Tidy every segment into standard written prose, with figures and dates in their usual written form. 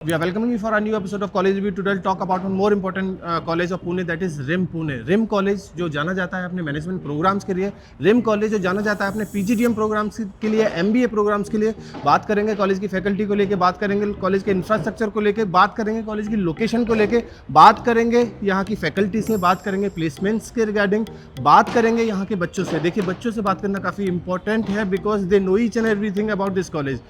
We are welcoming you for a new episode of College Review. Today we'll talk about one more important college of Pune, that is RIM Pune. RIM college जो जाना जाता है अपने management programmes के लिए, RIM college जो जाना जाता है अपने PGDM प्रोग्राम्स के लिए, MBA प्रोग्राम्स के लिए। बात करेंगे कॉलेज की फैकल्टी को लेके, बात करेंगे कॉलेज के इंफ्रास्ट्रक्चर को लेके, बात करेंगे कॉलेज की लोकेशन को लेके, बात करेंगे यहाँ की फैकल्टी से, बात करेंगे प्लेसमेंट्स के रिगार्डिंग, बात करेंगे यहाँ के बच्चों से। देखिए, बच्चों से बात करना काफ़ी इंपॉर्टेंट है because they know each and everything about this college.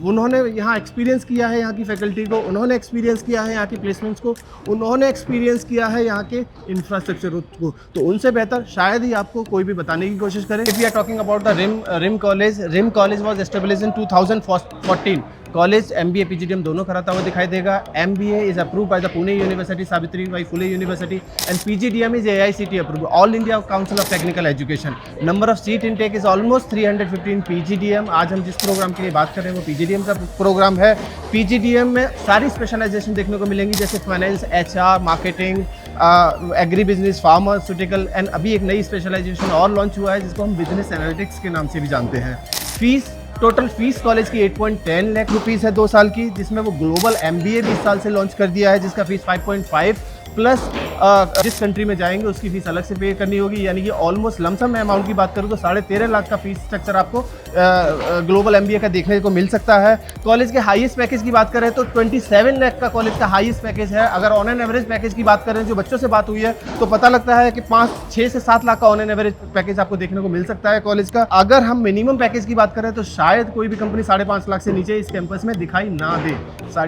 उन्होंने यहाँ एक्सपीरियंस किया है यहाँ की फैकल्टी को, उन्होंने एक्सपीरियंस किया है यहाँ की प्लेसमेंट्स को, उन्होंने एक्सपीरियंस किया है यहाँ के इंफ्रास्ट्रक्चर को, तो उनसे बेहतर शायद ही आपको कोई भी बताने की कोशिश करे। If we are talking about the rim college was established in 2014। College MBA PGDM दोनों कराता हुआ दिखाई देगा। MBA is approve by the Pune university, Savitribai Phule university, and PGDM is AICTE approve, all India council of technical education. Number of seat intake is almost 315 PGDM। आज हम जिस programme के लिए बात कर रहे हैं वो PGDM का प्रोग्राम है। PGDM में सारी स्पेशलाइजेशन देखने को मिलेंगी, जैसे finance, HR, marketing, agri business, pharmaceutical, and अभी एक नई स्पेशलाइजेशन और लॉन्च हुआ है जिसको हम बिजनेस एनालिटिक्स के नाम से भी जानते हैं। टोटल फीस कॉलेज की 8.10 लाख रुपीस है 2 साल की, जिसमें वो ग्लोबल MBA भी इस साल से लॉन्च कर दिया है जिसका फीस 5.5 प्लस जिस कंट्री में जाएंगे उसकी फीस अलग से पे करनी होगी। यानी कि ऑलमोस्ट लमसम अमाउंट की बात करूँ तो 13.5 लाख का फीस स्ट्रक्चर आपको ग्लोबल MBA का देखने को मिल सकता है। कॉलेज के हाईएस्ट पैकेज की बात करें तो 27 लाख का कॉलेज का हाईएस्ट पैकेज है। अगर ऑन एन एवरेज पैकेज की बात करें, जो बच्चों से बात हुई है, तो पता लगता है कि 6 से 7 लाख का ऑन एन एवरेज पैकेज आपको देखने को मिल सकता है कॉलेज का। अगर हम मिनिमम पैकेज की बात करें तो शायद कोई भी कंपनी 5.5 लाख से नीचे इस कैंपस में दिखाई ना दे,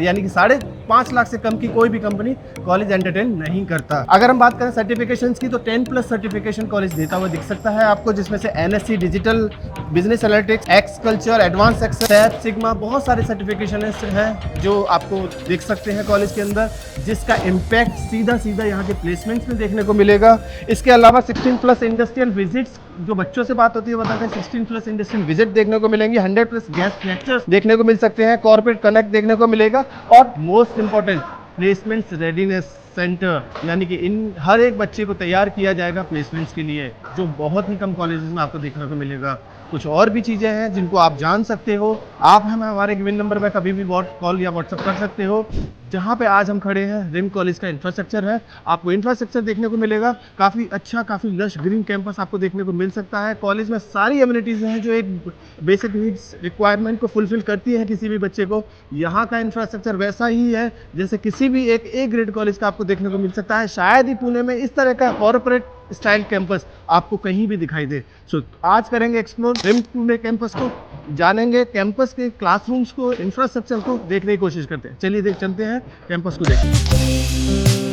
यानी कि 5.5 लाख से कम की कोई भी कंपनी कॉलेज एंटरटेन नहीं करता। अगर हम बात करें सर्टिफिकेशंस की तो 10+ सर्टिफिकेशन कॉलेज देता हुआ दिख सकता है आपको, जिसमें से NSC डिजिटल, बिजनेस एनालिटिक्स, एक्स कल्चर, एडवांस एक्सेस, सैप, सिग्मा, बहुत सारे सर्टिफिकेशन हैं जो आपको देख सकते हैं कॉलेज के अंदर, जिसका इम्पैक्ट सीधा यहाँ के प्लेसमेंट्स में देखने को मिलेगा। इसके अलावा 16+ इंडस्ट्रियल विजिट्स, जो बच्चों से बात होती है बताते हैं, 16+ इंडस्ट्रियल विजिट देखने को मिलेंगी, 100+ गेस्ट लेक्चर्स देखने को मिल सकते हैं, कॉर्पोरेट कनेक्ट देखने को मिलेगा, और most important placements readiness centre, यानी कि इन हर एक बच्चे को तैयार किया जाएगा प्लेसमेंट्स के लिए, जो बहुत ही कम कॉलेजेस में आपको देखने को मिलेगा। कुछ और भी चीज़ें हैं जिनको आप जान सकते हो। आप हमें हमारे गिवन नंबर पर कभी भी कॉल या व्हाट्सअप कर सकते हो। जहाँ पे आज हम खड़े हैं रिम कॉलेज का इंफ्रास्ट्रक्चर है, आपको इंफ्रास्ट्रक्चर देखने को मिलेगा, काफ़ी अच्छा, काफ़ी लश ग्रीन कैंपस आपको देखने को मिल सकता है। कॉलेज में सारी एमिनिटीज़ हैं जो एक बेसिक नीड्स रिक्वायरमेंट को फुलफिल करती है किसी भी बच्चे को। यहाँ का इंफ्रास्ट्रक्चर वैसा ही है जैसे किसी भी एक A ग्रेड कॉलेज का आपको देखने को मिल सकता है। शायद ही पुणे में इस तरह का कॉर्पोरेट स्टाइल कैंपस आपको कहीं भी दिखाई दे। सो आज करेंगे एक्सप्लोर रिम पुणे कैंपस को, जानेंगे कैंपस के क्लासरूम्स को, इंफ्रास्ट्रक्चर को देखने की कोशिश करते हैं। चलिए चलते हैं कैंपस को देखते।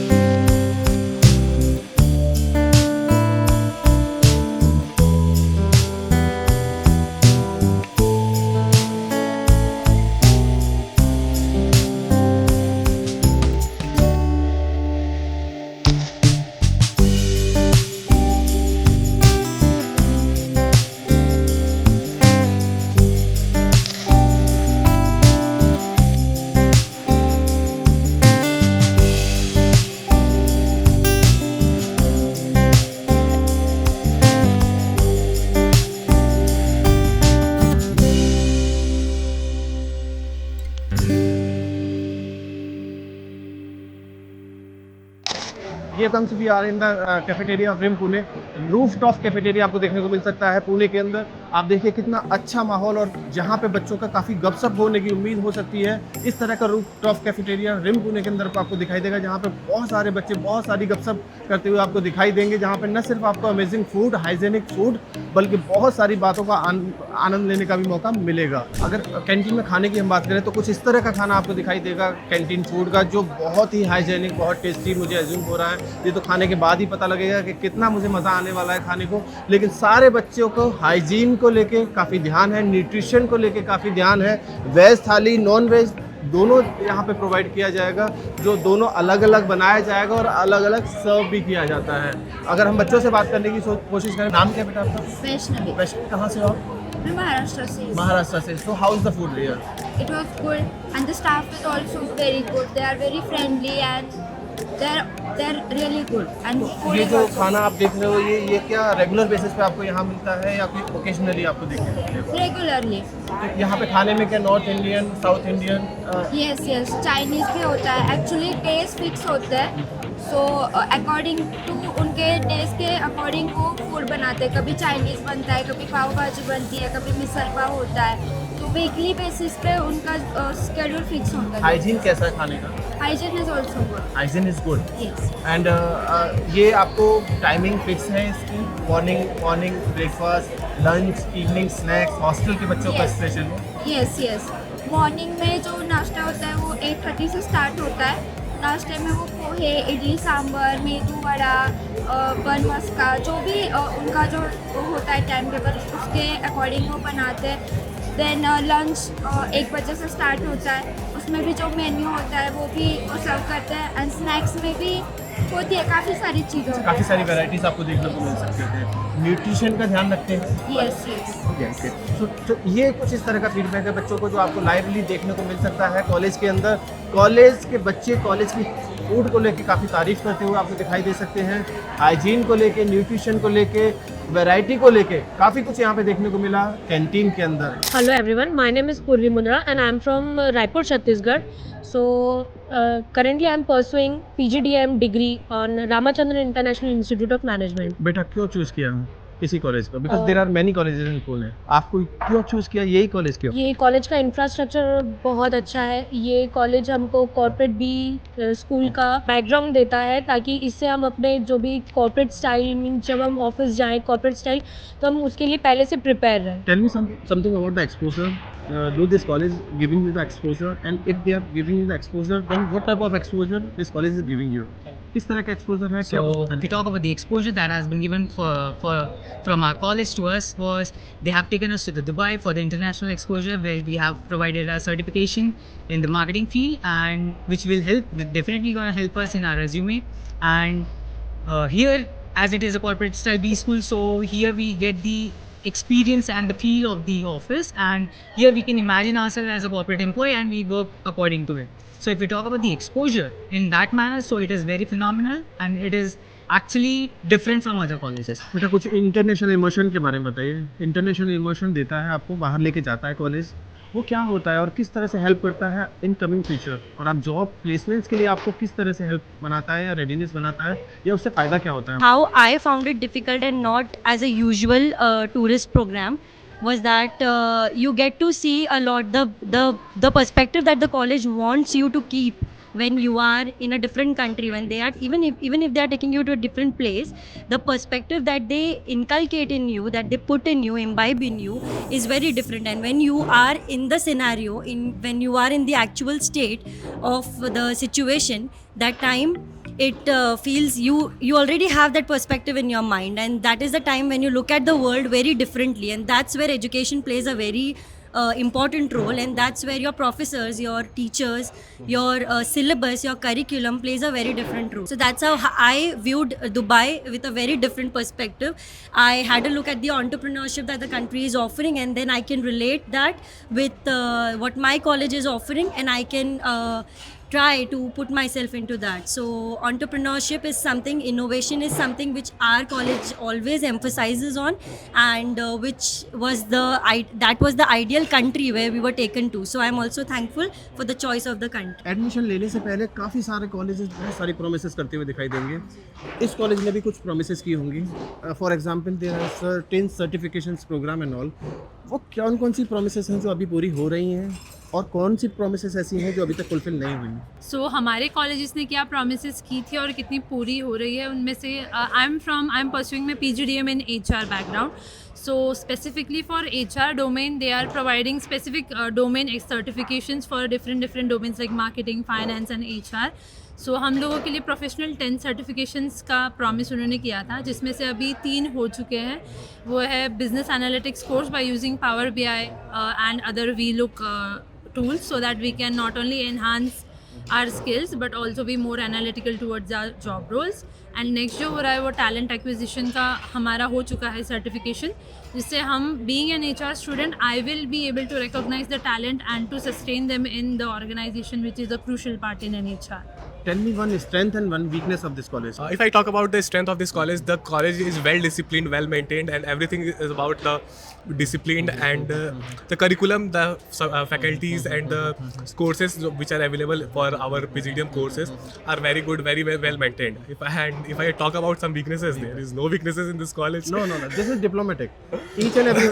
Here comes we are in the cafeteria of RIM Pune. Rooftop cafeteria आपको देखने को मिल सकता है पुणे के अंदर। आप देखिए कितना अच्छा माहौल, और जहाँ पे बच्चों का काफ़ी गपशप होने की उम्मीद हो सकती है, इस तरह का रूफटॉप कैफेटेरिया रिम पुणे के अंदर आपको दिखाई देगा, जहाँ पे बहुत सारे बच्चे बहुत सारी गपशप करते हुए आपको दिखाई देंगे, जहाँ पे न सिर्फ आपको अमेजिंग फूड, हाइजेनिक फूड, बल्कि बहुत सारी बातों का आनंद लेने का भी मौका मिलेगा। अगर कैंटीन में खाने की हम बात करें तो कुछ इस तरह का खाना आपको दिखाई देगा कैंटीन फूड का, जो बहुत ही हाइजेनिक, बहुत टेस्टी मुझे एज्यूम हो रहा है। ये तो खाने के बाद ही पता लगेगा कि कितना मुझे मज़ा आने वाला है खाने को। लेकिन सारे बच्चों को हाइजीन को लेके काफ़ी ध्यान है, न्यूट्रिशन को लेके काफ़ी ध्यान है। वेज थाली, नॉन वेज दोनों यहाँ पे प्रोवाइड किया जाएगा, जो दोनों अलग अलग बनाया जाएगा और अलग अलग सर्व भी किया जाता है। अगर हम बच्चों से बात करने की कोशिश करें, नाम क्या बेटा आपका? वैष्णवी। वैष्णवी, कहाँ से हो आप? मैं महाराष्ट्र से। महाराष्ट्र से। So how is the food here? It was good and the staff is also very good. They are very friendly and they are they're really good. And ये food is जो also खाना आप देख रहे हो ये क्या रेगुलर बेसिस पे आपको यहाँ मिलता है या फिर ओकेजनली आपको देखने को मिलेगा? regularly. तो यहाँ पे खाने में क्या north Indian, south Indian, Yes, yes, Chinese भी होता है. Actually taste fix होता है. So according to उनके टेस्ट के अकॉर्डिंग वो फूड बनाते हैं. कभी चाइनीज़ बनता है, कभी पाव भाजी बनती है, कभी मिसल पाव होता है. तो वीकली बेसिस पे उनका स्केड्यूल फिक्स होता है. हाइजीन कैसा है खाने का? Hygiene is also good. Hygiene is good. Yes. And ये आपको टाइमिंग फिक्स है इसकी? Morning breakfast, lunch, evening snacks, hostel के बच्चों का Yes. Special? Yes yes. Morning में जो नाश्ता होता है वो 8:30 से स्टार्ट होता है. नाश्ते में वो पोहे, इडली सांभर, मेदू वड़ा, बन मस्का, जो भी उनका जो वो होता है टाइम टेबल उसके अकॉर्डिंग वो बनाते हैं. देन लंच 1 बजे से स्टार्ट होता है. उसमें भी जो मेन्यू होता है वो भी वो सर्व करते हैं. एंड स्नैक्स में भी होती है काफ़ी सारी चीज़ें होती काफ़ी है. सारी वैरायटीज आपको देखने को मिल सकती है. न्यूट्रिशन का ध्यान रखते हैं? Yes yes. तो ये कुछ इस तरह का फीडबैक है बच्चों को जो आपको लाइवली देखने को मिल सकता है कॉलेज के अंदर. कॉलेज के बच्चे कॉलेज की फूड को लेके काफ़ी तारीफ करते हुए आपको दिखाई दे सकते हैं. हाइजीन को लेके, न्यूट्रिशन को लेके, वैरायटी को लेके काफ़ी कुछ यहाँ पे देखने को मिला कैंटीन के अंदर. Hello everyone, my name is Purvi Mundra and I am from Raipur, Chhattisgarh. So currently I am pursuing PGDM degree on Ramachandran International Institute of Management. बेटा क्यों चूज़ किया इसी कॉलेज को? Because there are many colleges in Pune. आपको क्यों choose किया यही college क्यों? ये कॉलेज का इंफ्रास्ट्रक्चर बहुत अच्छा है. ये कॉलेज हमको कॉर्पोरेट भी स्कूल का बैकग्राउंड देता है ताकि इससे हम अपने जो भी कॉर्पोरेट स्टाइल मीन जब हम ऑफिस जाएं कॉर्पोरेट स्टाइल तो हम उसके लिए पहले से प्रिपेयर रहें. Tell me something about the exposure. Do this college giving you the exposure? And if they are giving you the exposure, then what type of exposure this college is giving you? किस तरह का exposure है? So if we talk about the exposure that has been given from our college to us was they have taken us to the Dubai for the international exposure where we have provided a certification in the marketing field and which will help definitely going to help us in our resume. And here as it is a corporate style B school, so here we get the experience and the feel of the office, and here we can imagine ourselves as a corporate employee and we work according to it. So if we talk about the exposure in that manner, so it is very phenomenal and it is actually different from other colleges. बेटा कुछ international emotion के बारे में बताइए. International emotion देता है आपको, बाहर लेके जाता है कॉलेज, वो क्या होता है और किस तरह से हेल्प करता है इन कमिंग फ्यूचर? और आप जॉब प्लेसमेंट्स के लिए आपको किस तरह से हेल्प बनाता है या रेडीनेस बनाता है या उससे फ़ायदा क्या होता है? How I found it difficult and not as a usual tourist program was that you get to see a lot the perspective that the college wants you to keep when you are in a different country, when they are even if they are taking you to a different place, the perspective that they inculcate in you, that they put in you, imbibe in you, is very different. And when you are in the scenario, when you are in the actual state of the situation, that time it feels you already have that perspective in your mind, and that is the time when you look at the world very differently, and that's where education plays a very important role, and that's where your professors, your teachers, your syllabus, your curriculum plays a very different role. So that's how I viewed Dubai, with a very different perspective. I had a look at the entrepreneurship that the country is offering, and then I can relate that with what my college is offering, and I can try to put myself into that. So entrepreneurship is something, innovation is something which our college always emphasizes on, and which was that was the ideal country where we were taken to. So I'm also thankful for the choice of the country. Admission लेने से पहले काफ़ी सारे colleges बहुत सारी promises करते हुए दिखाई देंगे. इस कॉलेज ने भी कुछ प्रोमिसेस की होंगी. For example there are certain certifications program and all. वो कौन सी प्रोमिसेस हैं जो अभी पूरी हो रही हैं और कौन सी प्रोमिसेस ऐसी हैं जो अभी तक फुलफिल नहीं हुई? सो हमारे कॉलेजेस ने क्या प्रोमिसेस की थी और कितनी पूरी हो रही है उनमें से I am pursuing my PGDM in HR background. So specifically for HR domain, they are providing specific domain certifications for different domains like marketing, finance and HR. So हम लोगों के लिए प्रोफेशनल 10 सर्टिफिकेशंस का प्रॉमिस उन्होंने किया था, जिसमें से अभी 3 हो चुके हैं. वो है business analytics course by using Power BI and other VLOOK tools, so that we can not only enhance our skills but also be more analytical towards our job roles. And next जो हो रहा है वो talent acquisition का हमारा हो चुका है सर्टिफिकेशन, जिससे हम being an HR student I will be able to recognize the talent and to sustain them in the organization which is a crucial part in an HR. Tell me one strength and one weakness of this college. If I talk about the strength of this college, the college is well disciplined, well maintained, and everything is about the disciplined and the curriculum, the faculties and the courses which are available for our PGDM courses are very good, very well maintained. If I talk about some weaknesses, there is no weaknesses in this college. No. This is diplomatic. Each and every,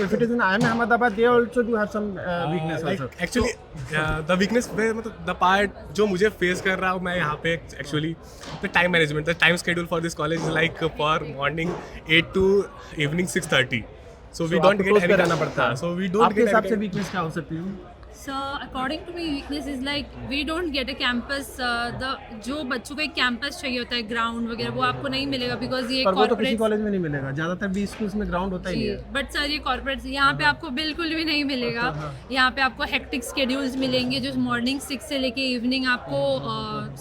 if it is in IIM Ahmedabad, they also do have some weakness Like also. actually, the weakness मतलब the part जो मुझे face कर रहा हूँ मैं यहाँ पे actually the time management, the time schedule for this college is like for morning 8 to evening 6:30. So we don't get any रहना पड़ता है. So we don't आपके get हिसाब any से weakness क्या हो सकती है? So according to me weakness is like we don't get a campus, the जो बच्चों को एक कैंपस चाहिए होता है ग्राउंड वगैरह वो आपको नहीं मिलेगा बिकॉज ये पर वो तो किसी कॉर्पोरेट. कॉलेज में नहीं मिलेगा. ज़्यादातर भी स्कूल्स में ग्राउंड होता ही नहीं है. बट सर ये कॉर्पोरेट यहाँ पे आपको बिल्कुल भी नहीं मिलेगा. यहाँ पे आपको हेक्टिक स्केड्यूल्स मिलेंगे जो मॉर्निंग 6 से लेके इवनिंग आपको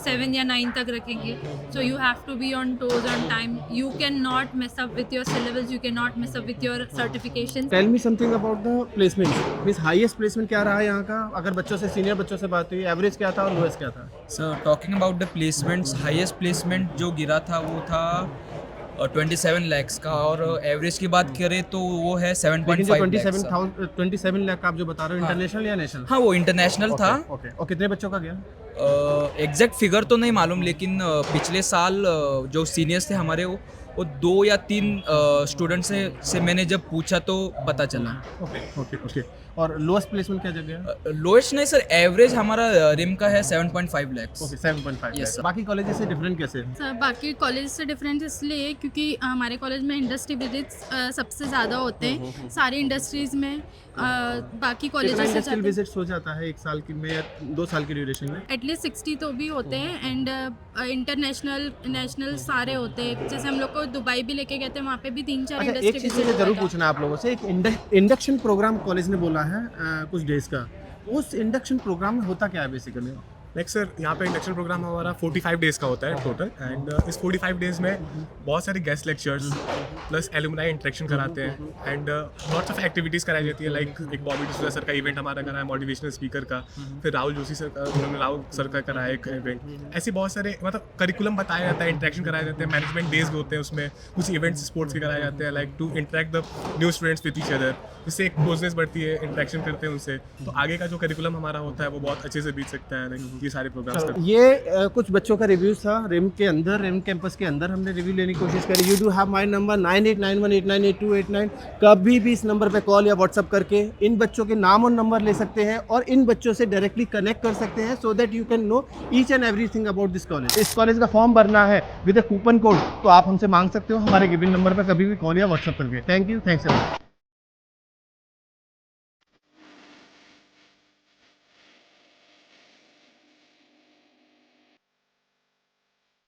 7 या 9 तक रखेंगे. So you have to be on toes on time. You can not miss up with your syllabus, you can not miss up with your certification. Tell me something about the placement. Means highest placement क्या रहा है यहाँ का? अगर बच्चों से senior बच्चों से बात हुई, एवरेज क्या था और लोएस्ट क्या था? Sir talking about the placements, highest placement जो गिरा था वो था 27 लाख्स का, और एवरेज की बात करें तो वो है 7.5 लेकिन जो लाख. 27 लाख आप जो बता रहे हो इंटरनेशनल या नेशनल? हाँ वो इंटरनेशनल था. ओके. और कितने बच्चों का गया? एग्जैक्ट फिगर तो नहीं मालूम, लेकिन पिछले साल जो सीनियर्स थे हमारे वो 2 या 3 स्टूडेंट से मैंने जब पूछा तो पता चला. ओके. और लोएस्ट प्लेसमेंट क्या जगह है? लोएस्ट नहीं सर, एवरेज हमारा रिम का है 7.5 lakh. Okay 7.5 Yes, lakh. sir. बाकी कॉलेजेस से डिफरेंट कैसे है? सर बाकी कॉलेज से डिफरेंट इसलिए क्योंकि हमारे कॉलेज में इंडस्ट्री विजिट्स सबसे ज़्यादा होते हैं सारी इंडस्ट्रीज़ में. बाकी कितना कॉलेजेस से इंडस्ट्रियल विजिट्स हो जाता है एक साल की में या 2 साल की ड्यूरेशन में? एटलीस्ट 60 तो भी होते हैं. एंड इंटरनेशनल नेशनल सारे होते हैं. जैसे हम लोग को दुबई भी लेके गए थे, वहाँ पे भी 3-4 अच्छा, एक इंडस्ट्री चीज़ मुझे जरूर पूछना है आप लोगों से. एक इंडक्शन प्रोग्राम कॉलेज ने बोला है कुछ डेज का. उस इंडक्शन प्रोग्राम में होता क्या है बेसिकली? लाइक सर यहाँ पे इंडक्शन प्रोग्राम हमारा 45 डेज़ का होता है टोटल. एंड इस 45 डेज़ में बहुत सारे guest lectures plus alumni interaction कराते हैं. एंड लॉट्स ऑफ एक्टिविटीज़ कराई जाती है. लाइक एक बॉबी डिसूजा सर का इवेंट हमारा करा है मोटिवेशनल स्पीकर का. फिर राहुल जोशी सर का, उन्होंने राहुल सर का करा है एक इवेंट. ऐसे बहुत सारे मतलब करिकुलम बताया जाता है, इंटरेक्शन कराए जाते हैं. मैनेजमेंट डेज होते हैं, उसमें कुछ इवेंट्स स्पोर्ट्स के कराए जाते हैं like to interact the new students with each other. जिससे एक क्लोजनेस बढ़ती है, इंटरेक्शन करते हैं उनसे. तो आगे का जो करिकुलम हमारा होता है वो बहुत अच्छे से बीत सकता है. लाइक ये सारे प्रोग्राम्स ये कुछ बच्चों का रिव्यू था रिम के अंदर, रिम कैंपस के अंदर हमने रिव्यू लेने की कोशिश करी. You do have my number 9891898289. कभी भी इस नंबर पे कॉल या व्हाट्सअप करके इन बच्चों के नाम और नंबर ले सकते हैं और इन बच्चों से डायरेक्टली कनेक्ट कर सकते हैं so that you can know each and everything about this college. इस कॉलेज का फॉर्म भरना है विद अ कूपन कोड तो आप हमसे मांग सकते हो हमारे गिवन नंबर पर कभी भी कॉल या व्हाट्सअप करके. Thank you. Thanks a lot.